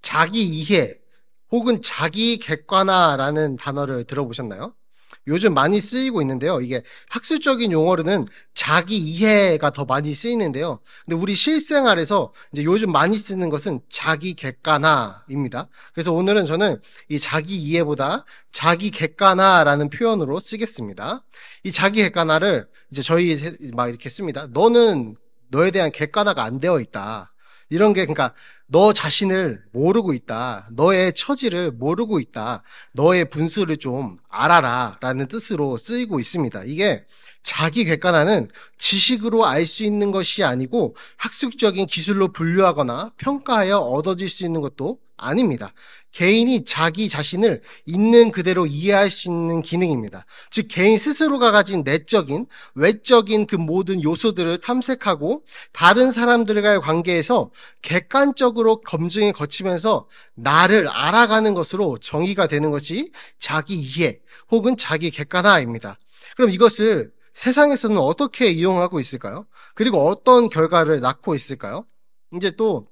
자기 이해 혹은 자기 객관화라는 단어를 들어보셨나요? 요즘 많이 쓰이고 있는데요. 이게 학술적인 용어로는 자기 이해가 더 많이 쓰이는데요. 근데 우리 실생활에서 이제 요즘 많이 쓰는 것은 자기 객관화입니다. 그래서 오늘은 저는 이 자기 이해보다 자기 객관화라는 표현으로 쓰겠습니다. 이 자기 객관화를 이제 저희 막 이렇게 씁니다. 너는 너에 대한 객관화가 안 되어 있다. 이런 게 그러니까 너 자신을 모르고 있다. 너의 처지를 모르고 있다. 너의 분수를 좀 알아라 라는 뜻으로 쓰이고 있습니다. 이게 자기 객관화는 지식으로 알 수 있는 것이 아니고 학술적인 기술로 분류하거나 평가하여 얻어질 수 있는 것도 아닙니다. 개인이 자기 자신을 있는 그대로 이해할 수 있는 기능입니다. 즉 개인 스스로가 가진 내적인, 외적인 그 모든 요소들을 탐색하고 다른 사람들과의 관계에서 객관적으로 검증에 거치면서 나를 알아가는 것으로 정의가 되는 것이 자기 이해 혹은 자기 객관화입니다. 그럼 이것을 세상에서는 어떻게 이용하고 있을까요? 그리고 어떤 결과를 낳고 있을까요? 이제 또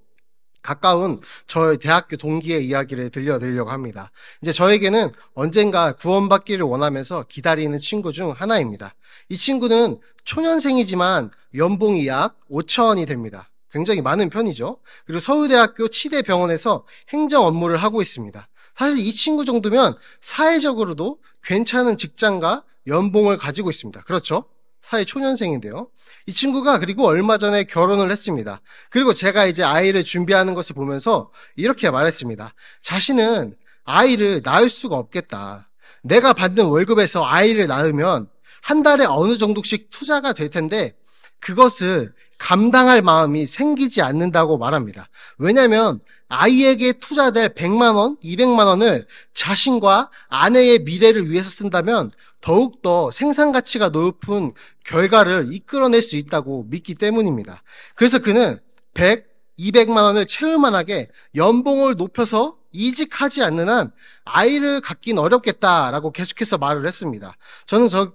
가까운 저희 대학교 동기의 이야기를 들려드리려고 합니다. 이제 저에게는 언젠가 구원받기를 원하면서 기다리는 친구 중 하나입니다. 이 친구는 초년생이지만 연봉이 약 5천원이 됩니다. 굉장히 많은 편이죠. 그리고 서울대학교 치대병원에서 행정 업무를 하고 있습니다. 사실 이 친구 정도면 사회적으로도 괜찮은 직장과 연봉을 가지고 있습니다. 그렇죠? 사회 초년생인데요. 이 친구가 그리고 얼마 전에 결혼을 했습니다. 그리고 제가 이제 아이를 준비하는 것을 보면서 이렇게 말했습니다. 자신은 아이를 낳을 수가 없겠다. 내가 받는 월급에서 아이를 낳으면 한 달에 어느 정도씩 투자가 될 텐데 그것을 감당할 마음이 생기지 않는다고 말합니다. 왜냐하면 아이에게 투자될 100만 원, 200만 원을 자신과 아내의 미래를 위해서 쓴다면 더욱더 생산가치가 높은 결과를 이끌어낼 수 있다고 믿기 때문입니다. 그래서 그는 100, 200만 원을 채울 만하게 연봉을 높여서 이직하지 않는 한 아이를 갖긴 어렵겠다라고 계속해서 말을 했습니다.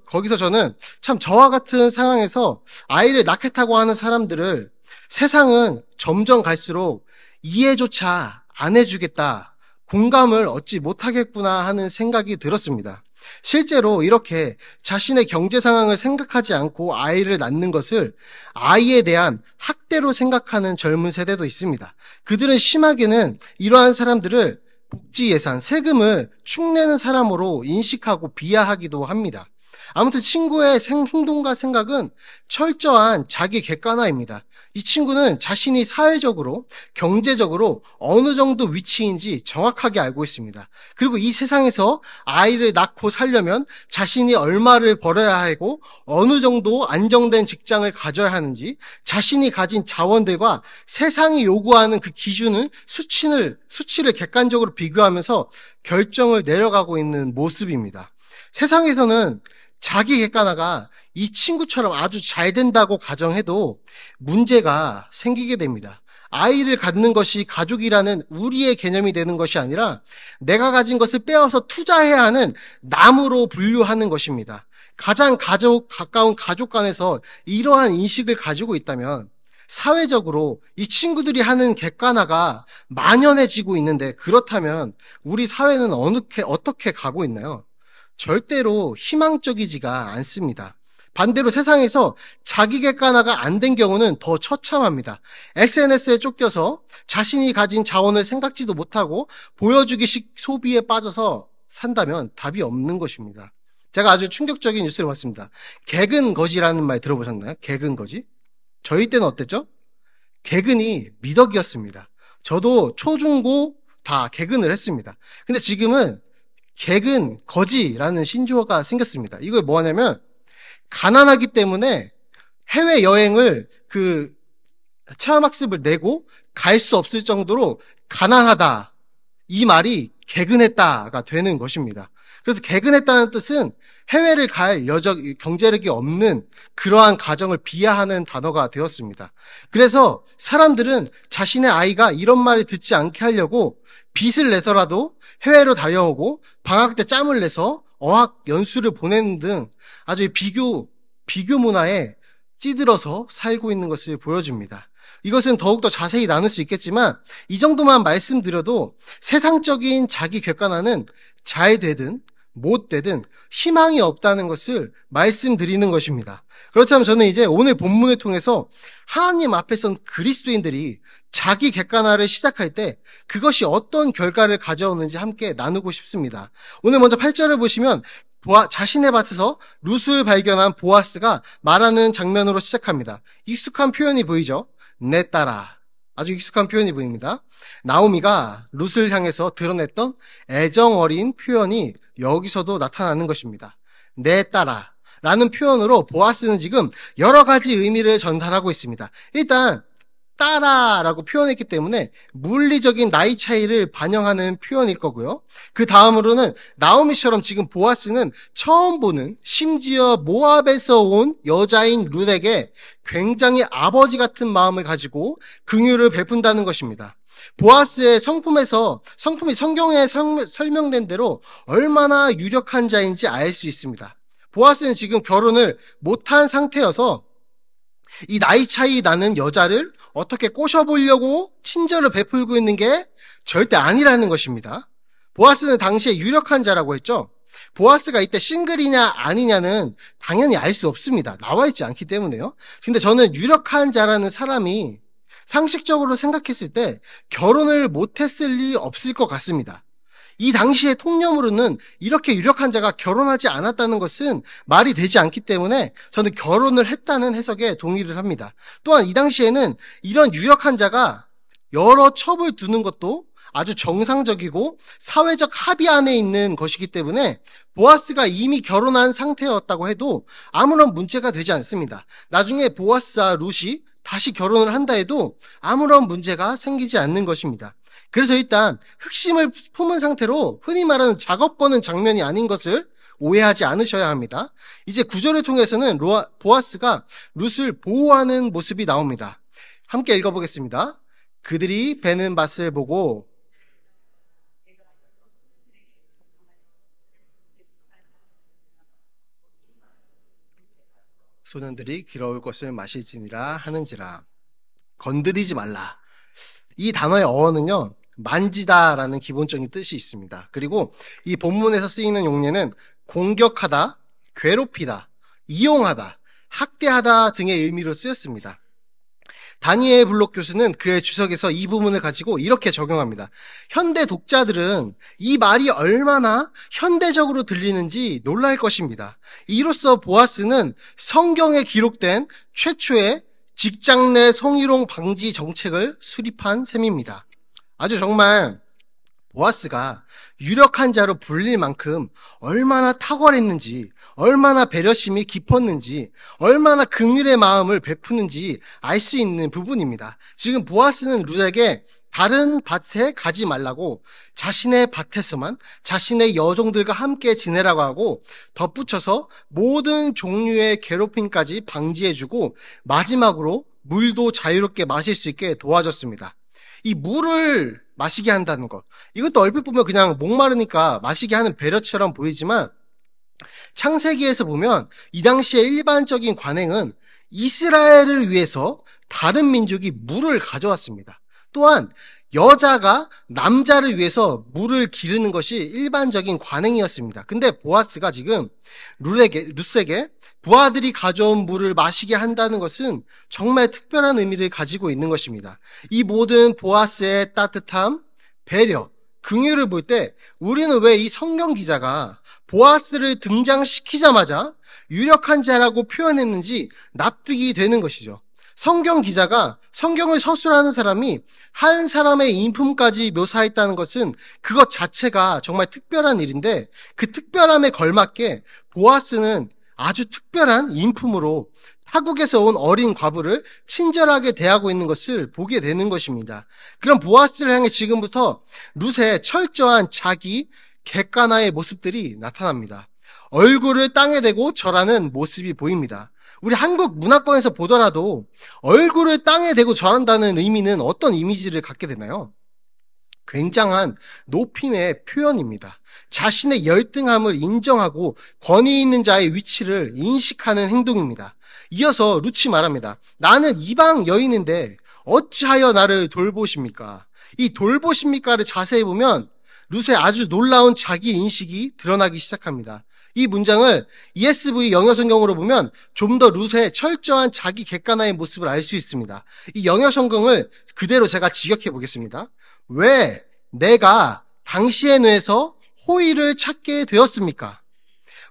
거기서 저는 참 저와 같은 상황에서 아이를 낳겠다고 하는 사람들을 세상은 점점 갈수록 이해조차 안 해주겠다, 공감을 얻지 못하겠구나 하는 생각이 들었습니다. 실제로 이렇게 자신의 경제 상황을 생각하지 않고 아이를 낳는 것을 아이에 대한 학대로 생각하는 젊은 세대도 있습니다. 그들은 심하게는 이러한 사람들을 복지 예산, 세금을 축내는 사람으로 인식하고 비하하기도 합니다. 아무튼 친구의 행동과 생각은 철저한 자기 객관화입니다. 이 친구는 자신이 사회적으로, 경제적으로 어느 정도 위치인지 정확하게 알고 있습니다. 그리고 이 세상에서 아이를 낳고 살려면 자신이 얼마를 벌어야 하고 어느 정도 안정된 직장을 가져야 하는지 자신이 가진 자원들과 세상이 요구하는 그 기준을 수치를 객관적으로 비교하면서 결정을 내려가고 있는 모습입니다. 세상에서는 자기 객관화가 이 친구처럼 아주 잘 된다고 가정해도 문제가 생기게 됩니다. 아이를 갖는 것이 가족이라는 우리의 개념이 되는 것이 아니라 내가 가진 것을 빼앗아 투자해야 하는 남으로 분류하는 것입니다. 가장 가까운 가족 간에서 이러한 인식을 가지고 있다면 사회적으로 이 친구들이 하는 객관화가 만연해지고 있는데 그렇다면 우리 사회는 어떻게 가고 있나요? 절대로 희망적이지가 않습니다. 반대로 세상에서 자기 객관화가 안 된 경우는 더 처참합니다. SNS에 쫓겨서 자신이 가진 자원을 생각지도 못하고 보여주기식 소비에 빠져서 산다면 답이 없는 것입니다. 제가 아주 충격적인 뉴스를 봤습니다. 개근거지라는 말 들어보셨나요? 개근거지? 저희 때는 어땠죠? 개근이 미덕이었습니다. 저도 초중고 다 개근을 했습니다. 근데 지금은 개근 거지라는 신조어가 생겼습니다. 이거 뭐냐면 가난하기 때문에 해외여행을 체험학습을 내고 갈 수 없을 정도로 가난하다. 이 말이 개근했다가 되는 것입니다. 그래서 개근했다는 뜻은 해외를 갈 경제력이 없는 그러한 가정을 비하하는 단어가 되었습니다. 그래서 사람들은 자신의 아이가 이런 말을 듣지 않게 하려고 빚을 내서라도 해외로 다녀오고 방학 때 짬을 내서 어학 연수를 보내는 등 아주 비교 문화에 찌들어서 살고 있는 것을 보여줍니다. 이것은 더욱더 자세히 나눌 수 있겠지만 이 정도만 말씀드려도 세상적인 자기 객관화는 잘 되든 못 되든 희망이 없다는 것을 말씀드리는 것입니다. 그렇다면 저는 이제 오늘 본문을 통해서 하나님 앞에 선 그리스도인들이 자기 객관화를 시작할 때 그것이 어떤 결과를 가져오는지 함께 나누고 싶습니다. 오늘 먼저 8절을 보시면 자신의 밭에서 룻을 발견한 보아스가 말하는 장면으로 시작합니다. 익숙한 표현이 보이죠? 내 딸아. 아주 익숙한 표현이 보입니다. 나오미가 룻을 향해서 드러냈던 애정 어린 표현이 여기서도 나타나는 것입니다. 내 딸아 라는 표현으로 보아스는 지금 여러 가지 의미를 전달하고 있습니다. 일단 딸아라고 표현했기 때문에 물리적인 나이 차이를 반영하는 표현일 거고요. 그 다음으로는 나오미처럼 지금 보아스는 처음 보는, 심지어 모압에서 온 여자인 룻에게 굉장히 아버지 같은 마음을 가지고 긍휼을 베푼다는 것입니다. 보아스의 성품이 성경에 설명된 대로 얼마나 유력한 자인지 알 수 있습니다. 보아스는 지금 결혼을 못한 상태여서 이 나이 차이 나는 여자를 어떻게 꼬셔보려고 친절을 베풀고 있는 게 절대 아니라는 것입니다. 보아스는 당시에 유력한 자라고 했죠. 보아스가 이때 싱글이냐 아니냐는 당연히 알 수 없습니다. 나와 있지 않기 때문에요. 근데 저는 유력한 자라는 사람이 상식적으로 생각했을 때 결혼을 못했을 리 없을 것 같습니다. 이 당시의 통념으로는 이렇게 유력한 자가 결혼하지 않았다는 것은 말이 되지 않기 때문에 저는 결혼을 했다는 해석에 동의를 합니다. 또한 이 당시에는 이런 유력한 자가 여러 첩을 두는 것도 아주 정상적이고 사회적 합의 안에 있는 것이기 때문에 보아스가 이미 결혼한 상태였다고 해도 아무런 문제가 되지 않습니다. 나중에 보아스와 룻이 다시 결혼을 한다 해도 아무런 문제가 생기지 않는 것입니다. 그래서 일단 흑심을 품은 상태로 흔히 말하는 작업 거는 장면이 아닌 것을 오해하지 않으셔야 합니다. 이제 구절을 통해서는 보아스가 룻을 보호하는 모습이 나옵니다. 함께 읽어보겠습니다. 그들이 베는 밭을 보고 소년들이 길어올 것을 마실지니라 하는지라. 건드리지 말라. 이 단어의 어원은요, 만지다라는 기본적인 뜻이 있습니다. 그리고 이 본문에서 쓰이는 용례는 공격하다, 괴롭히다, 이용하다, 학대하다 등의 의미로 쓰였습니다. 다니엘 블록 교수는 그의 주석에서 이 부분을 가지고 이렇게 적용합니다. 현대 독자들은 이 말이 얼마나 현대적으로 들리는지 놀랄 것입니다. 이로써 보아스는 성경에 기록된 최초의 직장 내 성희롱 방지 정책을 수립한 셈입니다. 아주 정말 보아스가 유력한 자로 불릴 만큼 얼마나 탁월했는지, 얼마나 배려심이 깊었는지, 얼마나 긍휼의 마음을 베푸는지 알 수 있는 부분입니다. 지금 보아스는 룻에게 다른 밭에 가지 말라고 자신의 밭에서만 자신의 여종들과 함께 지내라고 하고 덧붙여서 모든 종류의 괴롭힘까지 방지해주고 마지막으로 물도 자유롭게 마실 수 있게 도와줬습니다. 이 물을 마시게 한다는 것, 이것도 얼핏 보면 그냥 목마르니까 마시게 하는 배려처럼 보이지만 창세기에서 보면 이 당시의 일반적인 관행은 이스라엘을 위해서 다른 민족이 물을 가져왔습니다. 또한 여자가 남자를 위해서 물을 기르는 것이 일반적인 관행이었습니다. 근데 보아스가 지금 룻에게 부하들이 가져온 물을 마시게 한다는 것은 정말 특별한 의미를 가지고 있는 것입니다. 이 모든 보아스의 따뜻함, 배려, 긍휼을 볼 때 우리는 왜 이 성경 기자가 보아스를 등장시키자마자 유력한 자라고 표현했는지 납득이 되는 것이죠. 성경 기자가 성경을 서술하는 사람이 한 사람의 인품까지 묘사했다는 것은 그것 자체가 정말 특별한 일인데 그 특별함에 걸맞게 보아스는 아주 특별한 인품으로 타국에서 온 어린 과부를 친절하게 대하고 있는 것을 보게 되는 것입니다. 그럼 보아스를 향해 지금부터 룻의 철저한 자기 객관화의 모습들이 나타납니다. 얼굴을 땅에 대고 절하는 모습이 보입니다. 우리 한국 문화권에서 보더라도 얼굴을 땅에 대고 절한다는 의미는 어떤 이미지를 갖게 되나요? 굉장한 높임의 표현입니다. 자신의 열등함을 인정하고 권위 있는 자의 위치를 인식하는 행동입니다. 이어서 룻이 말합니다. 나는 이방 여인인데 어찌하여 나를 돌보십니까? 이 돌보십니까를 자세히 보면 룻의 아주 놀라운 자기 인식이 드러나기 시작합니다. 이 문장을 ESV 영어성경으로 보면 좀 더 룻의 철저한 자기 객관화의 모습을 알 수 있습니다. 이 영어성경을 그대로 제가 직역해 보겠습니다. 왜 내가 당시의 뇌에서 호의를 찾게 되었습니까?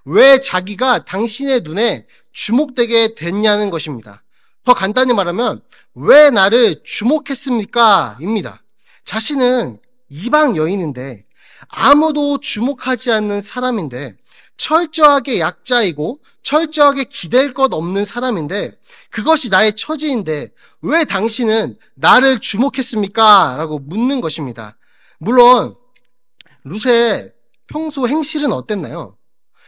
왜 자기가 당신의 눈에 주목되게 됐냐는 것입니다. 더 간단히 말하면 왜 나를 주목했습니까? 입니다. 자신은 이방 여인인데 아무도 주목하지 않는 사람인데 철저하게 약자이고 철저하게 기댈 것 없는 사람인데 그것이 나의 처지인데 왜 당신은 나를 주목했습니까? 라고 묻는 것입니다. 물론 룻의 평소 행실은 어땠나요?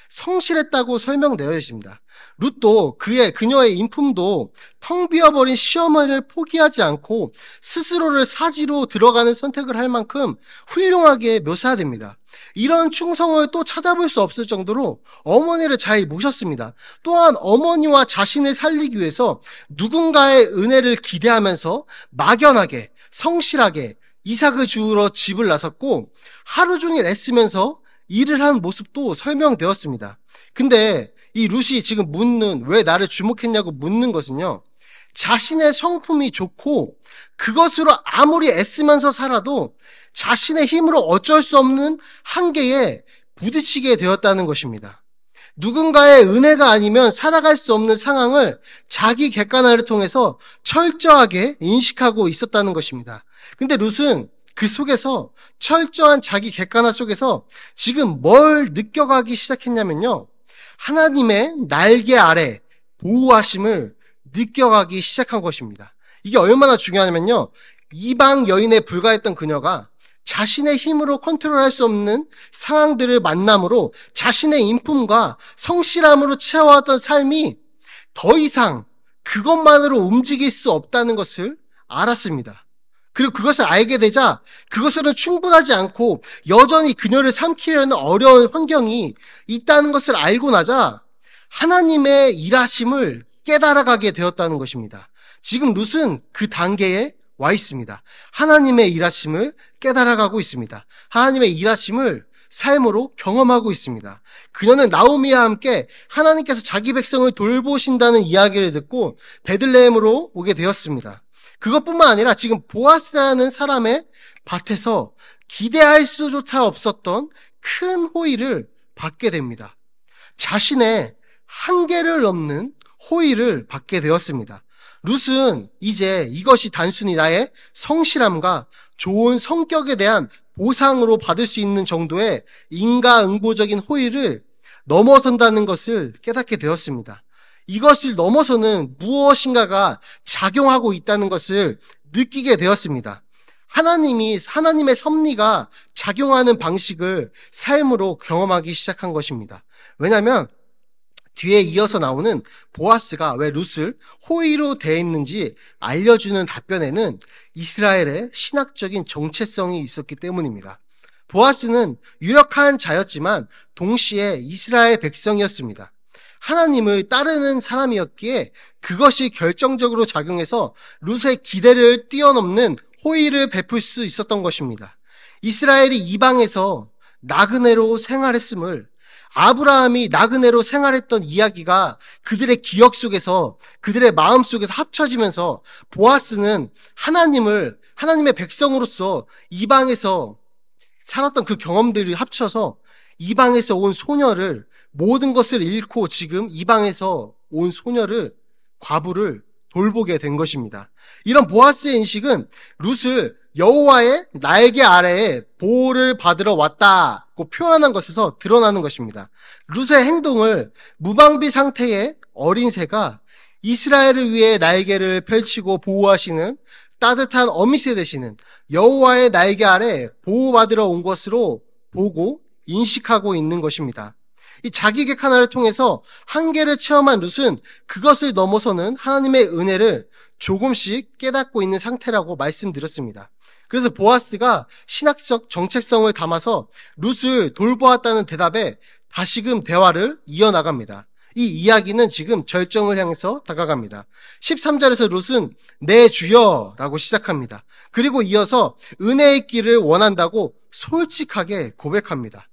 성실했다고 설명되어 있습니다. 룻도 그녀의 인품도 텅 비어버린 시어머니를 포기하지 않고 스스로를 사지로 들어가는 선택을 할 만큼 훌륭하게 묘사됩니다. 이런 충성을 또 찾아볼 수 없을 정도로 어머니를 잘 모셨습니다. 또한 어머니와 자신을 살리기 위해서 누군가의 은혜를 기대하면서 막연하게 성실하게 이삭을 주우러 집을 나섰고 하루 종일 애쓰면서 일을 한 모습도 설명되었습니다. 근데 이 룻이 지금 왜 나를 주목했냐고 묻는 것은요, 자신의 성품이 좋고 그것으로 아무리 애쓰면서 살아도 자신의 힘으로 어쩔 수 없는 한계에 부딪히게 되었다는 것입니다. 누군가의 은혜가 아니면 살아갈 수 없는 상황을 자기 객관화를 통해서 철저하게 인식하고 있었다는 것입니다. 근데 룻은 그 속에서 철저한 자기 객관화 속에서 지금 뭘 느껴가기 시작했냐면요, 하나님의 날개 아래 보호하심을 느껴가기 시작한 것입니다. 이게 얼마나 중요하냐면요, 이방 여인에 불과했던 그녀가 자신의 힘으로 컨트롤할 수 없는 상황들을 만남으로 자신의 인품과 성실함으로 채워왔던 삶이 더 이상 그것만으로 움직일 수 없다는 것을 알았습니다. 그리고 그것을 알게 되자 그것으로는 충분하지 않고 여전히 그녀를 삼키려는 어려운 환경이 있다는 것을 알고 나자 하나님의 일하심을 깨달아가게 되었다는 것입니다. 지금 룻은 그 단계에 와 있습니다. 하나님의 일하심을 깨달아가고 있습니다. 하나님의 일하심을 삶으로 경험하고 있습니다. 그녀는 나오미와 함께 하나님께서 자기 백성을 돌보신다는 이야기를 듣고 베들레헴으로 오게 되었습니다. 그것뿐만 아니라 지금 보아스라는 사람의 밭에서 기대할 수조차 없었던 큰 호의를 받게 됩니다. 자신의 한계를 넘는 호의를 받게 되었습니다. 룻은 이제 이것이 단순히 나의 성실함과 좋은 성격에 대한 보상으로 받을 수 있는 정도의 인과응보적인 호의를 넘어선다는 것을 깨닫게 되었습니다. 이것을 넘어서는 무엇인가가 작용하고 있다는 것을 느끼게 되었습니다. 하나님의 섭리가 작용하는 방식을 삶으로 경험하기 시작한 것입니다. 왜냐하면 뒤에 이어서 나오는 보아스가 왜 룻을 호의로 대했는지 알려주는 답변에는 이스라엘의 신학적인 정체성이 있었기 때문입니다. 보아스는 유력한 자였지만 동시에 이스라엘 백성이었습니다. 하나님을 따르는 사람이었기에 그것이 결정적으로 작용해서 룻의 기대를 뛰어넘는 호의를 베풀 수 있었던 것입니다. 이스라엘이 이방에서 나그네로 생활했음을 아브라함이 나그네로 생활했던 이야기가 그들의 기억 속에서 그들의 마음 속에서 합쳐지면서 보아스는 하나님의 백성으로서 이방에서 살았던 그 경험들이 합쳐서 이방에서 온 소녀를 모든 것을 잃고 지금 이방에서 온 소녀를 과부를 돌보게 된 것입니다. 이런 보아스의 인식은 룻을 여호와의 날개 아래에 보호를 받으러 왔다고 표현한 것에서 드러나는 것입니다. 룻의 행동을 무방비 상태의 어린 새가 이스라엘을 위해 날개를 펼치고 보호하시는 따뜻한 어미새 되시는 여호와의 날개 아래 보호받으러 온 것으로 보고 인식하고 있는 것입니다. 이 자기 객관화를 통해서 한계를 체험한 룻은 그것을 넘어서는 하나님의 은혜를 조금씩 깨닫고 있는 상태라고 말씀드렸습니다. 그래서 보아스가 신학적 정체성을 담아서 룻을 돌보았다는 대답에 다시금 대화를 이어나갑니다. 이 이야기는 지금 절정을 향해서 다가갑니다. 13절에서 룻은 내 주여라고 시작합니다. 그리고 이어서 은혜의 길을 원한다고 솔직하게 고백합니다.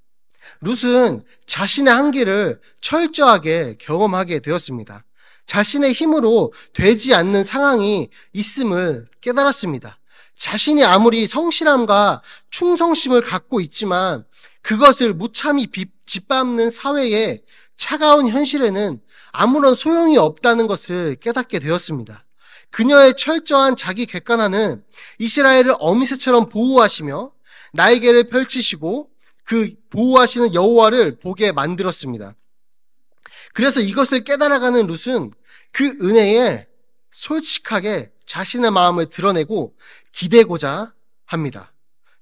룻은 자신의 한계를 철저하게 경험하게 되었습니다. 자신의 힘으로 되지 않는 상황이 있음을 깨달았습니다. 자신이 아무리 성실함과 충성심을 갖고 있지만 그것을 무참히 짓밟는 사회의 차가운 현실에는 아무런 소용이 없다는 것을 깨닫게 되었습니다. 그녀의 철저한 자기 객관화는 이스라엘을 어미새처럼 보호하시며 날개를 펼치시고 그 보호하시는 여호와를 보게 만들었습니다. 그래서 이것을 깨달아가는 룻은 그 은혜에 솔직하게 자신의 마음을 드러내고 기대고자 합니다.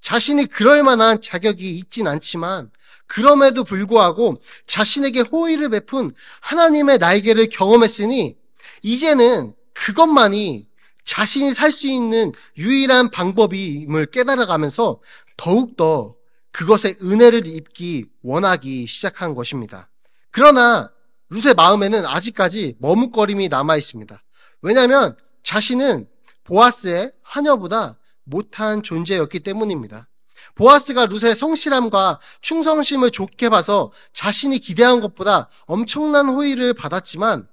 자신이 그럴 만한 자격이 있진 않지만 그럼에도 불구하고 자신에게 호의를 베푼 하나님의 날개를 경험했으니 이제는 그것만이 자신이 살 수 있는 유일한 방법임을 깨달아가면서 더욱더 그것의 은혜를 입기 원하기 시작한 것입니다. 그러나 룻의 마음에는 아직까지 머뭇거림이 남아 있습니다. 왜냐하면 자신은 보아스의 하녀보다 못한 존재였기 때문입니다. 보아스가 룻의 성실함과 충성심을 좋게 봐서 자신이 기대한 것보다 엄청난 호의를 받았지만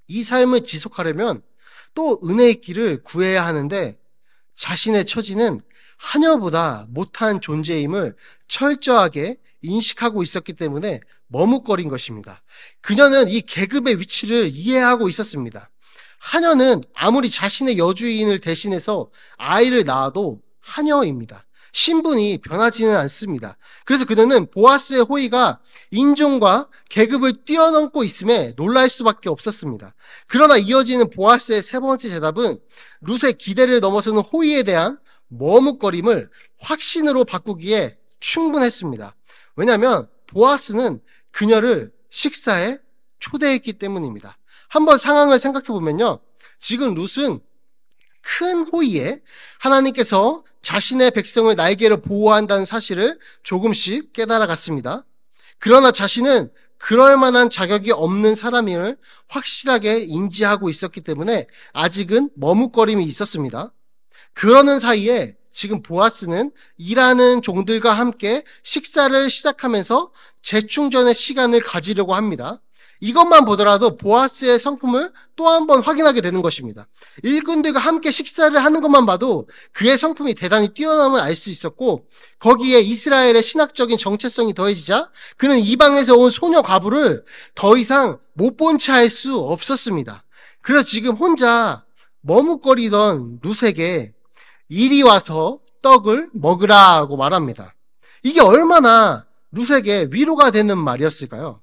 이 삶을 지속하려면 또 은혜의 길을 구해야 하는데 자신의 처지는 하녀보다 못한 존재임을 철저하게 인식하고 있었기 때문에 머뭇거린 것입니다. 그녀는 이 계급의 위치를 이해하고 있었습니다. 하녀는 아무리 자신의 여주인을 대신해서 아이를 낳아도 하녀입니다. 신분이 변하지는 않습니다. 그래서 그녀는 보아스의 호의가 인종과 계급을 뛰어넘고 있음에 놀랄 수밖에 없었습니다. 그러나 이어지는 보아스의 세 번째 대답은 룻의 기대를 넘어서는 호의에 대한 머뭇거림을 확신으로 바꾸기에 충분했습니다. 왜냐하면 보아스는 그녀를 식사에 초대했기 때문입니다. 한번 상황을 생각해 보면요. 지금 룻은 큰 호의에 하나님께서 자신의 백성을 날개로 보호한다는 사실을 조금씩 깨달아갔습니다. 그러나 자신은 그럴 만한 자격이 없는 사람임을 확실하게 인지하고 있었기 때문에 아직은 머뭇거림이 있었습니다. 그러는 사이에 지금 보아스는 일하는 종들과 함께 식사를 시작하면서 재충전의 시간을 가지려고 합니다. 이것만 보더라도 보아스의 성품을 또 한 번 확인하게 되는 것입니다. 일꾼들과 함께 식사를 하는 것만 봐도 그의 성품이 대단히 뛰어남을 알 수 있었고 거기에 이스라엘의 신학적인 정체성이 더해지자 그는 이방에서 온 소녀 과부를 더 이상 못 본 채 할 수 없었습니다. 그래서 지금 혼자 머뭇거리던 룻에게 이리 와서 떡을 먹으라고 말합니다. 이게 얼마나 룻에게 위로가 되는 말이었을까요?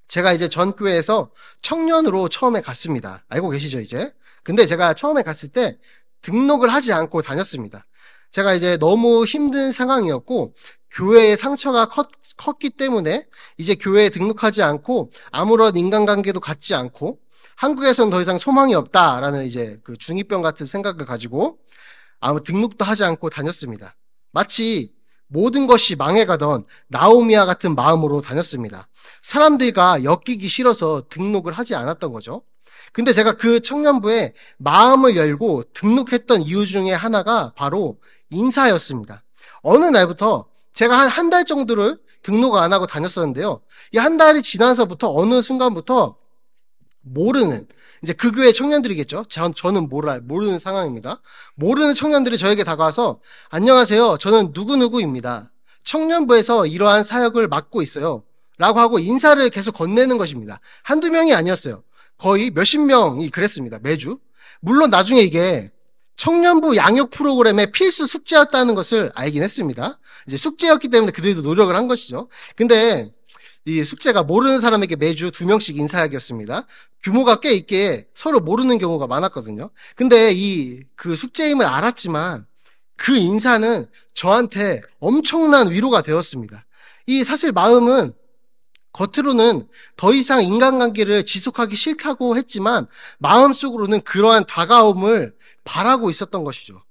제가 이제 전 교회에서 청년으로 처음에 갔습니다. 알고 계시죠, 이제? 근데 제가 처음에 갔을 때 등록을 하지 않고 다녔습니다. 제가 이제 너무 힘든 상황이었고, 교회의 상처가 컸기 때문에 이제 교회에 등록하지 않고 아무런 인간관계도 갖지 않고 한국에서는 더 이상 소망이 없다라는 이제 그 중2병 같은 생각을 가지고 아무 등록도 하지 않고 다녔습니다. 마치 모든 것이 망해가던 나오미와 같은 마음으로 다녔습니다. 사람들과 엮이기 싫어서 등록을 하지 않았던 거죠. 근데 제가 그 청년부에 마음을 열고 등록했던 이유 중에 하나가 바로 인사였습니다. 어느 날부터 제가 한 달 정도를 등록을 안 하고 다녔었는데요. 이 한 달이 지나서부터 어느 순간부터 모르는, 이제 그 교회 청년들이겠죠. 저는 모르는 상황입니다. 모르는 청년들이 저에게 다가와서 안녕하세요. 저는 누구누구입니다. 청년부에서 이러한 사역을 맡고 있어요. 라고 하고 인사를 계속 건네는 것입니다. 한두 명이 아니었어요. 거의 몇십 명이 그랬습니다. 매주. 물론 나중에 이게 청년부 양육 프로그램의 필수 숙제였다는 것을 알긴 했습니다. 이제 숙제였기 때문에 그들도 노력을 한 것이죠. 근데 이 숙제가 모르는 사람에게 매주 2명씩 인사하기였습니다. 규모가 꽤 있게 서로 모르는 경우가 많았거든요. 근데 그 숙제임을 알았지만 그 인사는 저한테 엄청난 위로가 되었습니다. 이 사실 마음은 겉으로는 더 이상 인간관계를 지속하기 싫다고 했지만 마음속으로는 그러한 다가옴을 바라고 있었던 것이죠.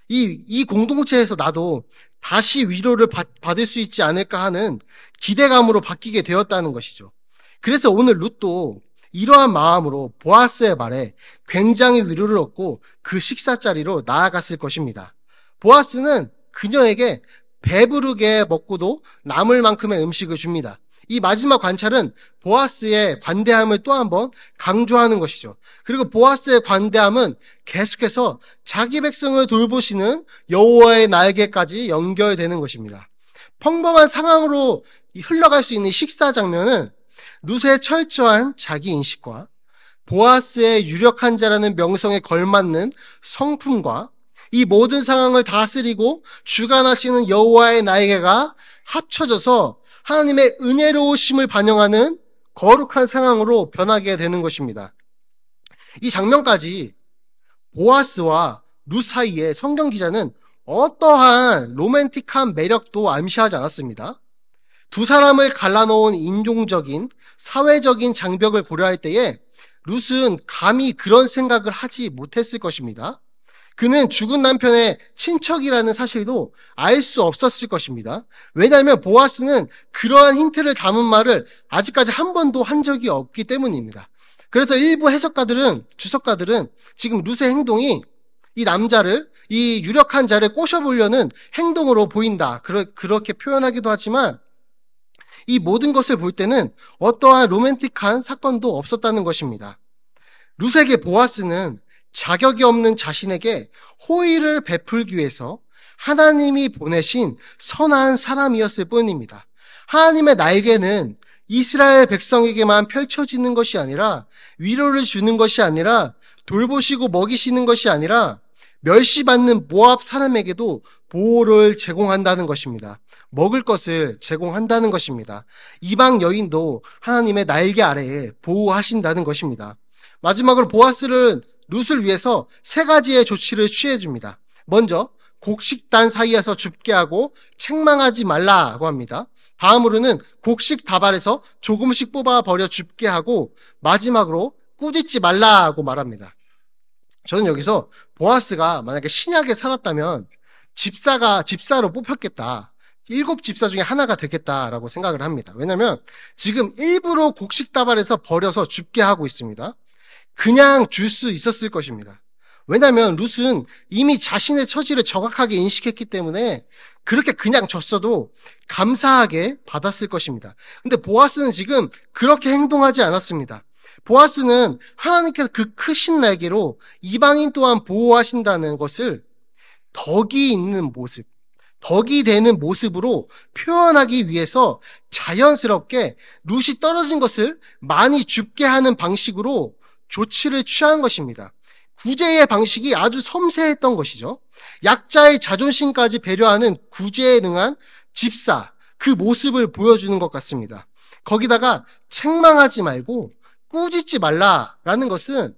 이 공동체에서 나도 다시 위로를 받을 수 있지 않을까 하는 기대감으로 바뀌게 되었다는 것이죠. 그래서 오늘 룻도 이러한 마음으로 보아스의 말에 굉장히 위로를 얻고 그 식사 자리로 나아갔을 것입니다. 보아스는 그녀에게 배부르게 먹고도 남을 만큼의 음식을 줍니다. 이 마지막 관찰은 보아스의 관대함을 또 한번 강조하는 것이죠. 그리고 보아스의 관대함은 계속해서 자기 백성을 돌보시는 여호와의 날개까지 연결되는 것입니다. 평범한 상황으로 흘러갈 수 있는 식사 장면은 룻의 철저한 자기 인식과 보아스의 유력한 자라는 명성에 걸맞는 성품과 이 모든 상황을 다스리고 주관하시는 여호와의 날개가 합쳐져서 하나님의 은혜로우심을 반영하는 거룩한 상황으로 변하게 되는 것입니다. 이 장면까지 보아스와 룻 사이에 성경 기자는 어떠한 로맨틱한 매력도 암시하지 않았습니다. 두 사람을 갈라놓은 인종적인, 사회적인 장벽을 고려할 때에 룻은 감히 그런 생각을 하지 못했을 것입니다. 그는 죽은 남편의 친척이라는 사실도 알 수 없었을 것입니다. 왜냐하면 보아스는 그러한 힌트를 담은 말을 아직까지 한 번도 한 적이 없기 때문입니다. 그래서 일부 주석가들은 지금 룻의 행동이 이 남자를, 이 유력한 자를 꼬셔보려는 행동으로 보인다. 그렇게 표현하기도 하지만 이 모든 것을 볼 때는 어떠한 로맨틱한 사건도 없었다는 것입니다. 룻에게 보아스는 자격이 없는 자신에게 호의를 베풀기 위해서 하나님이 보내신 선한 사람이었을 뿐입니다. 하나님의 날개는 이스라엘 백성에게만 펼쳐지는 것이 아니라, 위로를 주는 것이 아니라, 돌보시고 먹이시는 것이 아니라 멸시받는 모압 사람에게도 보호를 제공한다는 것입니다. 먹을 것을 제공한다는 것입니다. 이방 여인도 하나님의 날개 아래에 보호하신다는 것입니다. 마지막으로 보아스는 룻을 위해서 세 가지의 조치를 취해줍니다. 먼저 곡식단 사이에서 줍게 하고 책망하지 말라고 합니다. 다음으로는 곡식 다발에서 조금씩 뽑아 버려 줍게 하고 마지막으로 꾸짖지 말라고 말합니다. 저는 여기서 보아스가 만약에 신약에 살았다면 집사로 뽑혔겠다. 7집사 중에 하나가 되겠다라고 생각을 합니다. 왜냐하면 지금 일부러 곡식 다발에서 버려서 줍게 하고 있습니다. 그냥 줄 수 있었을 것입니다. 왜냐하면 룻은 이미 자신의 처지를 정확하게 인식했기 때문에 그렇게 그냥 줬어도 감사하게 받았을 것입니다. 근데 보아스는 지금 그렇게 행동하지 않았습니다. 보아스는 하나님께서 그 크신 날개로 이방인 또한 보호하신다는 것을 덕이 있는 모습, 덕이 되는 모습으로 표현하기 위해서 자연스럽게 룻이 떨어진 것을 많이 줍게 하는 방식으로 조치를 취한 것입니다. 구제의 방식이 아주 섬세했던 것이죠. 약자의 자존심까지 배려하는 구제에 능한 집사, 그 모습을 보여주는 것 같습니다. 거기다가 책망하지 말고 꾸짖지 말라라는 것은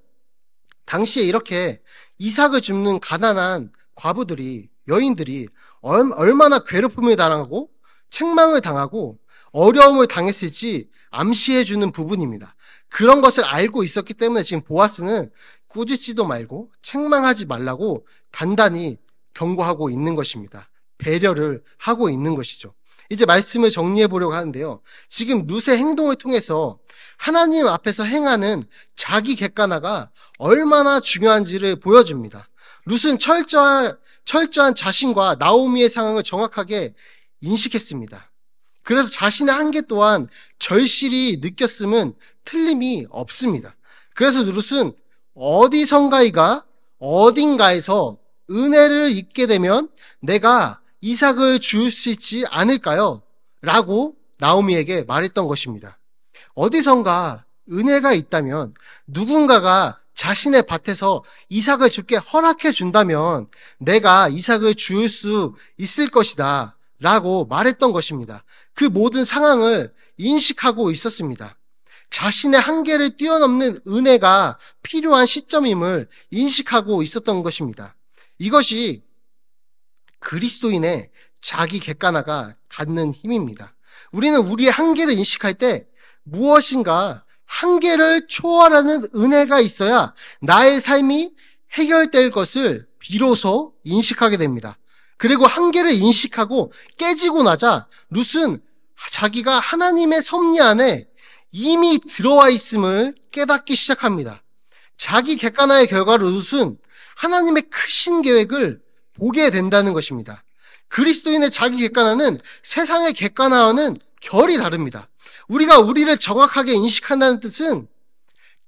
당시에 이렇게 이삭을 줍는 가난한 과부들이, 여인들이 얼마나 괴롭힘을 당하고 책망을 당하고 어려움을 당했을지 암시해주는 부분입니다. 그런 것을 알고 있었기 때문에 지금 보아스는 꾸짖지도 말고 책망하지 말라고 단단히 경고하고 있는 것입니다. 배려를 하고 있는 것이죠. 이제 말씀을 정리해 보려고 하는데요. 지금 룻의 행동을 통해서 하나님 앞에서 행하는 자기 객관화가 얼마나 중요한지를 보여줍니다. 룻은 철저한 자신과 나오미의 상황을 정확하게 인식했습니다. 그래서 자신의 한계 또한 절실히 느꼈음은 틀림이 없습니다. 그래서 룻은 어딘가에서 은혜를 입게 되면 내가 이삭을 줄 수 있지 않을까요? 라고 나오미에게 말했던 것입니다. 어디선가 은혜가 있다면, 누군가가 자신의 밭에서 이삭을 주게 허락해 준다면 내가 이삭을 줄 수 있을 것이다 라고 말했던 것입니다. 그 모든 상황을 인식하고 있었습니다. 자신의 한계를 뛰어넘는 은혜가 필요한 시점임을 인식하고 있었던 것입니다. 이것이 그리스도인의 자기 객관화가 갖는 힘입니다. 우리는 우리의 한계를 인식할 때 무엇인가 한계를 초월하는 은혜가 있어야 나의 삶이 해결될 것을 비로소 인식하게 됩니다. 그리고 한계를 인식하고 깨지고 나자 룻은 자기가 하나님의 섭리 안에 이미 들어와 있음을 깨닫기 시작합니다. 자기 객관화의 결과로 룻은 하나님의 크신 계획을 보게 된다는 것입니다. 그리스도인의 자기 객관화는 세상의 객관화와는 결이 다릅니다. 우리가 우리를 정확하게 인식한다는 뜻은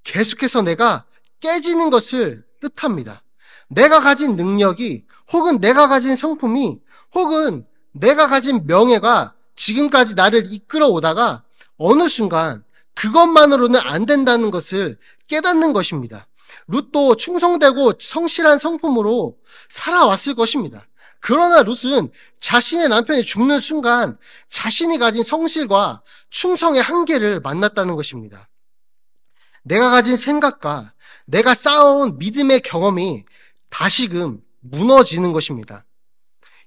계속해서 내가 깨지는 것을 뜻합니다. 내가 가진 능력이, 혹은 내가 가진 성품이, 혹은 내가 가진 명예가 지금까지 나를 이끌어 오다가 어느 순간 그것만으로는 안 된다는 것을 깨닫는 것입니다. 룻도 충성되고 성실한 성품으로 살아왔을 것입니다. 그러나 룻은 자신의 남편이 죽는 순간 자신이 가진 성실과 충성의 한계를 만났다는 것입니다. 내가 가진 생각과 내가 쌓아온 믿음의 경험이 다시금 무너지는 것입니다.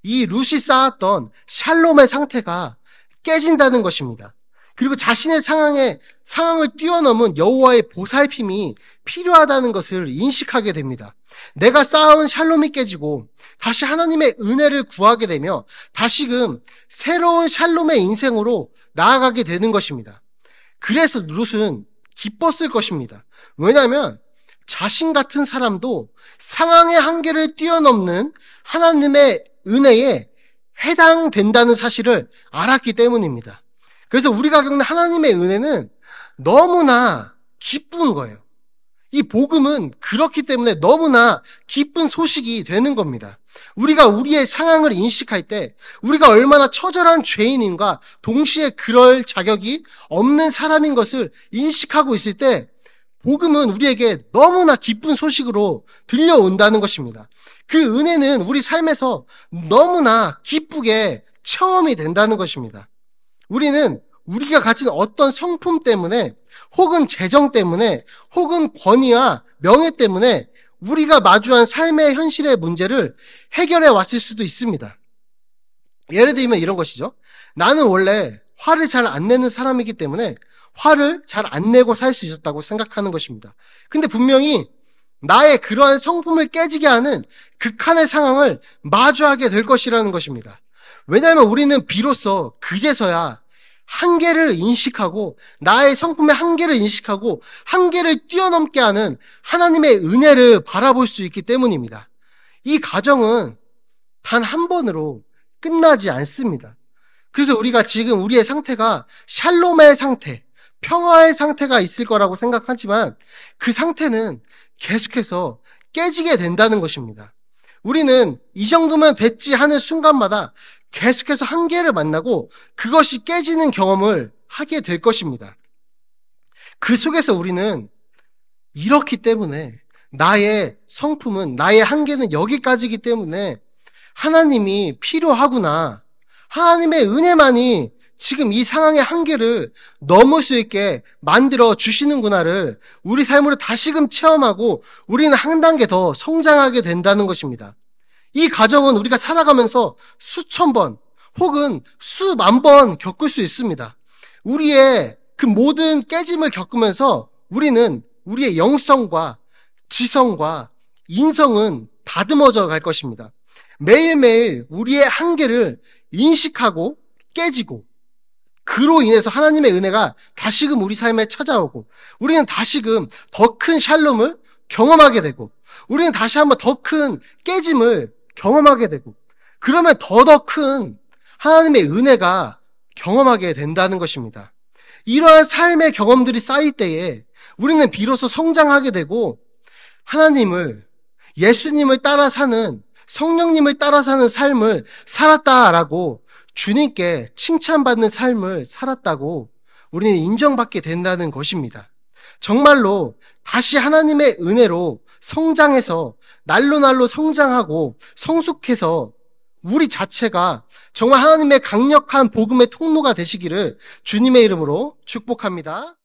이 룻이 쌓았던 샬롬의 상태가 깨진다는 것입니다. 그리고 자신의 상황을 뛰어넘은 여호와의 보살핌이 필요하다는 것을 인식하게 됩니다. 내가 쌓아온 샬롬이 깨지고 다시 하나님의 은혜를 구하게 되며 다시금 새로운 샬롬의 인생으로 나아가게 되는 것입니다. 그래서 룻은 기뻤을 것입니다. 왜냐하면 자신 같은 사람도 상황의 한계를 뛰어넘는 하나님의 은혜에 해당된다는 사실을 알았기 때문입니다. 그래서 우리가 겪는 하나님의 은혜는 너무나 기쁜 거예요. 이 복음은 그렇기 때문에 너무나 기쁜 소식이 되는 겁니다. 우리가 우리의 상황을 인식할 때 우리가 얼마나 처절한 죄인인가, 동시에 그럴 자격이 없는 사람인 것을 인식하고 있을 때 복음은 우리에게 너무나 기쁜 소식으로 들려온다는 것입니다. 그 은혜는 우리 삶에서 너무나 기쁘게 체험이 된다는 것입니다. 우리는 우리가 가진 어떤 성품 때문에, 혹은 재정 때문에, 혹은 권위와 명예 때문에 우리가 마주한 삶의 현실의 문제를 해결해 왔을 수도 있습니다. 예를 들면 이런 것이죠. 나는 원래 화를 잘 안 내는 사람이기 때문에 화를 잘 안 내고 살 수 있었다고 생각하는 것입니다. 근데 분명히 나의 그러한 성품을 깨지게 하는 극한의 상황을 마주하게 될 것이라는 것입니다. 왜냐하면 우리는 비로소 그제서야 한계를 인식하고, 나의 성품의 한계를 인식하고 한계를 뛰어넘게 하는 하나님의 은혜를 바라볼 수 있기 때문입니다. 이 과정은 단 한 번으로 끝나지 않습니다. 그래서 우리가 지금 우리의 상태가 샬롬의 상태, 평화의 상태가 있을 거라고 생각하지만 그 상태는 계속해서 깨지게 된다는 것입니다. 우리는 이 정도면 됐지 하는 순간마다 계속해서 한계를 만나고 그것이 깨지는 경험을 하게 될 것입니다. 그 속에서 우리는 이렇기 때문에, 나의 성품은, 나의 한계는 여기까지이기 때문에 하나님이 필요하구나, 하나님의 은혜만이 지금 이 상황의 한계를 넘을 수 있게 만들어 주시는구나를 우리 삶으로 다시금 체험하고 우리는 한 단계 더 성장하게 된다는 것입니다. 이 과정은 우리가 살아가면서 수천 번 혹은 수만 번 겪을 수 있습니다. 우리의 그 모든 깨짐을 겪으면서 우리는 우리의 영성과 지성과 인성은 다듬어져 갈 것입니다. 매일매일 우리의 한계를 인식하고 깨지고, 그로 인해서 하나님의 은혜가 다시금 우리 삶에 찾아오고, 우리는 다시금 더 큰 샬롬을 경험하게 되고, 우리는 다시 한번 더 큰 깨짐을 경험하게 되고, 그러면 더 큰 하나님의 은혜가 경험하게 된다는 것입니다. 이러한 삶의 경험들이 쌓일 때에 우리는 비로소 성장하게 되고 하나님을, 예수님을 따라 사는, 성령님을 따라 사는 삶을 살았다라고, 주님께 칭찬받는 삶을 살았다고 우리는 인정받게 된다는 것입니다. 정말로 다시 하나님의 은혜로 성장해서 날로 성장하고 성숙해서 우리 자체가 정말 하나님의 강력한 복음의 통로가 되시기를 주님의 이름으로 축복합니다.